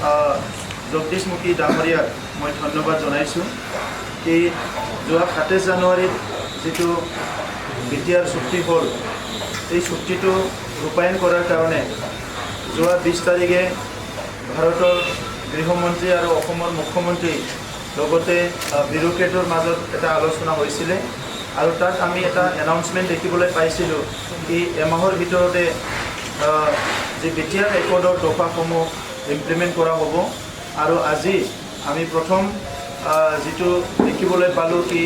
জগদীশমুখী ডাঙৰীয়াক মই ধন্যবাদ জনাইছোঁ। এই যোৱা 27 জানুৱাৰীত যিটো বিটিআৰ চুক্তি হ'ল, এই চুক্তিটো ৰূপায়ণ কৰাৰ কাৰণে যোৱা 20 তাৰিখে ভাৰতৰ গৃহমন্ত্ৰী আৰু অসমৰ মুখ্যমন্ত্ৰী লগতে ব্যুৰোক্ৰেটৰ মাজত এটা আলোচনা হৈছিলে আৰু তাত আমি এটা এনাউন্সমেণ্ট দেখিবলৈ পাইছিলোঁ কি এমাহৰ ভিতৰতে যে বিটিআৰ একৰ্ডৰ দফাসমূহ ইমপ্লিমেণ্ট কৰা হ'ব। আৰু আজি আমি প্ৰথম যিটো দেখিবলৈ পালোঁ কি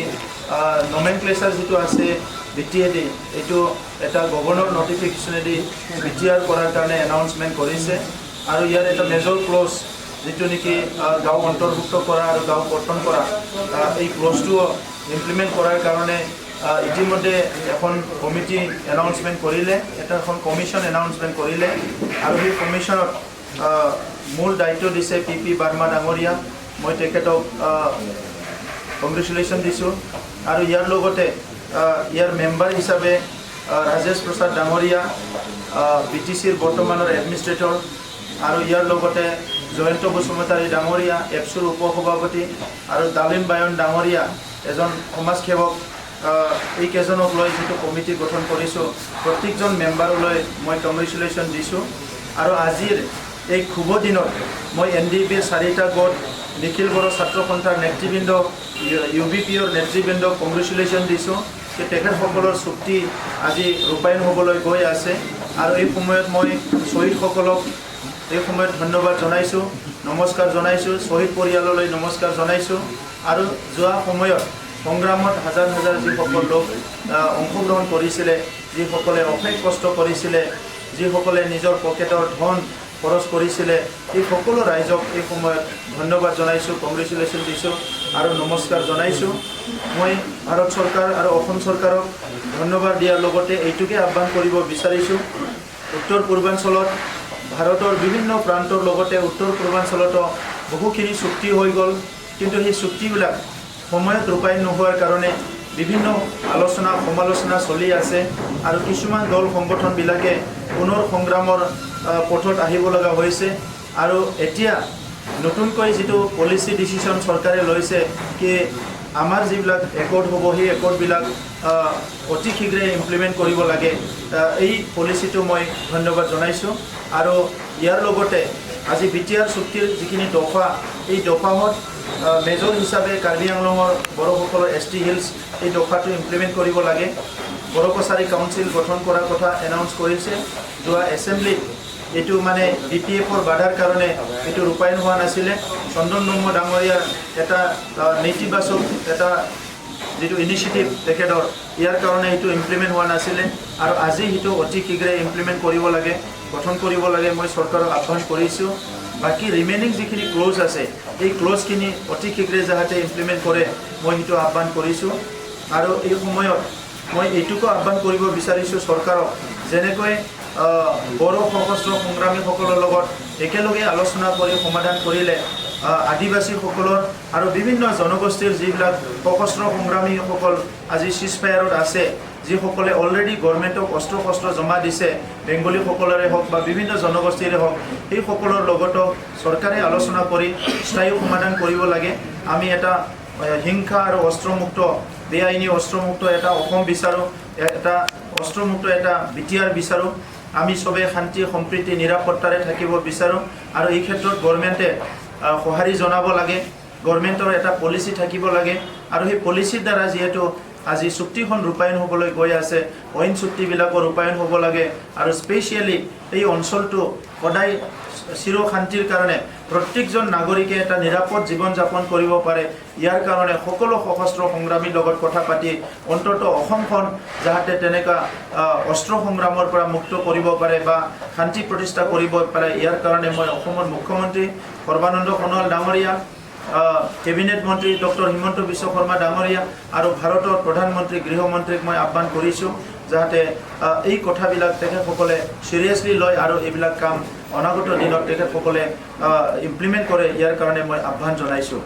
নমেনক্লেচাৰ যিটো আছে বিটিএডি, এইটো এটা গভৰ্ণৰ নটিফিকেশ্যনেদি বিটিআৰ কৰাৰ কাৰণে এনাউন্সমেণ্ট কৰিছে। আৰু ইয়াৰ এটা মেজৰ ক্লজ যিটো নেকি গাঁও অন্তৰ্ভুক্ত কৰা আৰু গাঁও কৰ্তন কৰা, এই ক্লজটো ইমপ্লিমেণ্ট কৰাৰ কাৰণে ইতিমধ্যে এখন কমিটি এনাউন্সমেণ্ট কৰিলে, এখন কমিশ্যন এনাউন্সমেণ্ট কৰিলে। আৰু সেই কমিশ্যনত মূল দায়িত্ব দিছে PP বাৰ্মা ডাঙৰীয়া। মই তেখেতক কংগ্ৰেচুলেশ্যন দিছোঁ। আৰু ইয়াৰ লগতে ইয়াৰ মেম্বাৰ হিচাপে ৰাজেশ প্ৰসাদ ডাঙৰীয়া, BTCৰ বৰ্তমানৰ এডমিনিষ্ট্ৰেটৰ, আৰু ইয়াৰ লগতে জয়ন্ত বসুমতাৰী ডাঙৰীয়া, এপছুৰ উপসভাপতি, আৰু ডালিম বায়ন ডাঙৰীয়া এজন সমাজসেৱক, এইকেইজনক লৈ যিটো কমিটি গঠন কৰিছোঁ, প্ৰত্যেকজন মেম্বাৰলৈ মই কংগ্ৰেচুলেশ্যন দিছোঁ। আৰু আজিৰ এই শুভ দিনত মই NDPৰ 4টা গোট, নিখিল বড়ো ছাত্ৰ সন্থাৰ নেতৃবৃন্দ, UBPৰ নেতৃবৃন্দক কংগ্ৰেচুলেশ্যন দিছোঁ যে তেখেতসকলৰ চুক্তি আজি ৰূপায়ণ হ'বলৈ গৈ আছে। আৰু এই সময়ত মই শ্বহীদসকলক এই সময়ত ধন্যবাদ জনাইছোঁ, নমস্কাৰ জনাইছোঁ, শ্বহীদ পৰিয়াললৈ নমস্কাৰ জনাইছোঁ। আৰু যোৱা সময়ত সংগ্ৰামত হাজাৰ হাজাৰ যিসকল লোক অংশগ্ৰহণ কৰিছিলে, যিসকলে অশেষ কষ্ট কৰিছিলে, যিসকলে নিজৰ পকেটৰ ধন খৰচ কৰিছিলে, এই সকলো ৰাইজক এই সময়ত ধন্যবাদ জনাইছোঁ, কংগ্ৰেচুলেশ্যন দিছোঁ আৰু নমস্কাৰ জনাইছোঁ। মই ভাৰত চৰকাৰ আৰু অসম চৰকাৰক ধন্যবাদ দিয়াৰ লগতে এইটোকে আহ্বান কৰিব বিচাৰিছোঁ, উত্তৰ পূৰ্বাঞ্চলত ভাৰতৰ বিভিন্ন প্ৰান্তৰ লগতে উত্তৰ পূৰ্বাঞ্চলতো বহুখিনি চুক্তি হৈ গ'ল, কিন্তু সেই চুক্তিবিলাক সময়ত ৰূপায়ণ নোহোৱাৰ কাৰণে বিভিন্ন আলোচনা সমালোচনা চলি আছে। আৰু কিছুমান দল সংগঠনবিলাকে পুনৰ সংগ্ৰামৰ পথত আহিব লগা হৈছে। আৰু এতিয়া নতুনকৈ যিটো পলিচি ডিচিশ্যন চৰকাৰে লৈছে কি আমাৰ যিবিলাক একৰ্ড হ'ব, সেই একৰ্ডবিলাক অতি শীঘ্ৰে ইমপ্লিমেণ্ট কৰিব লাগে, এই পলিচিটো মই ধন্যবাদ জনাইছোঁ। আৰু ইয়াৰ লগতে আজি বিটিআৰ চুক্তিৰ যিখিনি দফা, এই দফাত মেজৰ হিচাপে কাৰ্বি আংলঙৰ বড়োসকলৰ ST হিলছ, এই দফাটো ইমপ্লিমেণ্ট কৰিব লাগে। বড়ো কছাৰী কাউন্সিল গঠন কৰাৰ কথা এনাউন্স কৰিছে। যোৱা এছেম্বলিত এইটো মানে BPFৰ বাধাৰ কাৰণে এইটো ৰূপায়ণ হোৱা নাছিলে। চন্দন ব্ৰহ্ম ডাঙৰীয়াৰ এটা নেতিবাচক এটা যিটো ইনিচিয়েটিভ তেখেতৰ, ইয়াৰ কাৰণে এইটো ইমপ্লিমেণ্ট হোৱা নাছিলে। আৰু আজি সেইটো অতি শীঘ্ৰে ইমপ্লিমেণ্ট কৰিব লাগে, গঠন কৰিব লাগে, মই চৰকাৰক আহ্বান কৰিছোঁ। বাকী ৰিমেইনিং যিখিনি ক্লজ আছে, এই ক্লজখিনি অতি শীঘ্ৰে যাতে ইমপ্লিমেণ্ট কৰে, মই সেইটো আহ্বান কৰিছোঁ। আৰু এই সময়ত মই এইটোকো আহ্বান কৰিব বিচাৰিছোঁ চৰকাৰক, যেনেকৈ বড়ো সশস্ত্ৰ সংগ্ৰামীসকলৰ লগত একেলগে আলোচনা কৰি সমাধান কৰিলে আদিবাসীসকলৰ আৰু বিভিন্ন জনগোষ্ঠীৰ যিবিলাক সশস্ত্ৰ সংগ্ৰামীসকল আজি চিজফায়াৰত আছে, যিসকলে অলৰেডি গভৰ্ণমেণ্টক অস্ত্ৰ শস্ত্ৰ জমা দিছে, বেংগলীসকলৰে হওক বা বিভিন্ন জনগোষ্ঠীৰে হওক, সেইসকলৰ লগতো চৰকাৰে আলোচনা কৰি স্থায়ী সমাধান কৰিব লাগে। আমি এটা হিংসা আৰু অস্ত্ৰমুক্ত, বেআইনী অস্ত্ৰমুক্ত এটা অসম বিচাৰোঁ, এটা অস্ত্ৰমুক্ত এটা বিটিআৰ বিচাৰোঁ। আমি চবে শান্তি সম্প্ৰীতি নিৰাপত্তাৰে থাকিব বিচাৰোঁ। আৰু এই ক্ষেত্ৰত গভৰ্ণমেণ্টে সঁহাৰি জনাব লাগে, গভৰ্ণমেণ্টৰ এটা পলিচি থাকিব লাগে। আৰু সেই পলিচিৰ দ্বাৰা যিহেতু আজি চুক্তিখন ৰূপায়ণ হ'বলৈ গৈ আছে, অইন চুক্তিবিলাকো ৰূপায়ণ হ'ব লাগে। আৰু স্পেচিয়েলি এই অঞ্চলটো সদায় চিৰ শান্তিৰ কাৰণে প্ৰত্যেকজন নাগৰিকে এটা নিৰাপদ জীৱন যাপন কৰিব পাৰে, ইয়াৰ কাৰণে সকলো সশস্ত্ৰ সংগ্ৰামীৰ লগত কথা পাতি অন্ততঃ অসমখন যাতে তেনেকুৱা অস্ত্ৰ সংগ্ৰামৰ পৰা মুক্ত কৰিব পাৰে বা শান্তি প্ৰতিষ্ঠা কৰিব পাৰে, ইয়াৰ কাৰণে মই অসমৰ মুখ্যমন্ত্ৰী সৰ্বানন্দ সোণোৱাল ডাঙৰীয়া, কেবিনেট মন্ত্ৰী ডক্টৰ হিমন্ত বিশ্ব শৰ্মা ডাঙৰীয়া আৰু ভাৰতৰ প্ৰধানমন্ত্ৰী গৃহমন্ত্ৰীক মই আহ্বান কৰিছোঁ যাতে এই কথাবিলাক তেখেতসকলে চিৰিয়াছলি লয় আৰু এইবিলাক কাম অনাগত দিনত তেখেতসকলে ইমপ্লিমেণ্ট কৰে, ইয়াৰ কাৰণে মই আহ্বান জনাইছোঁ।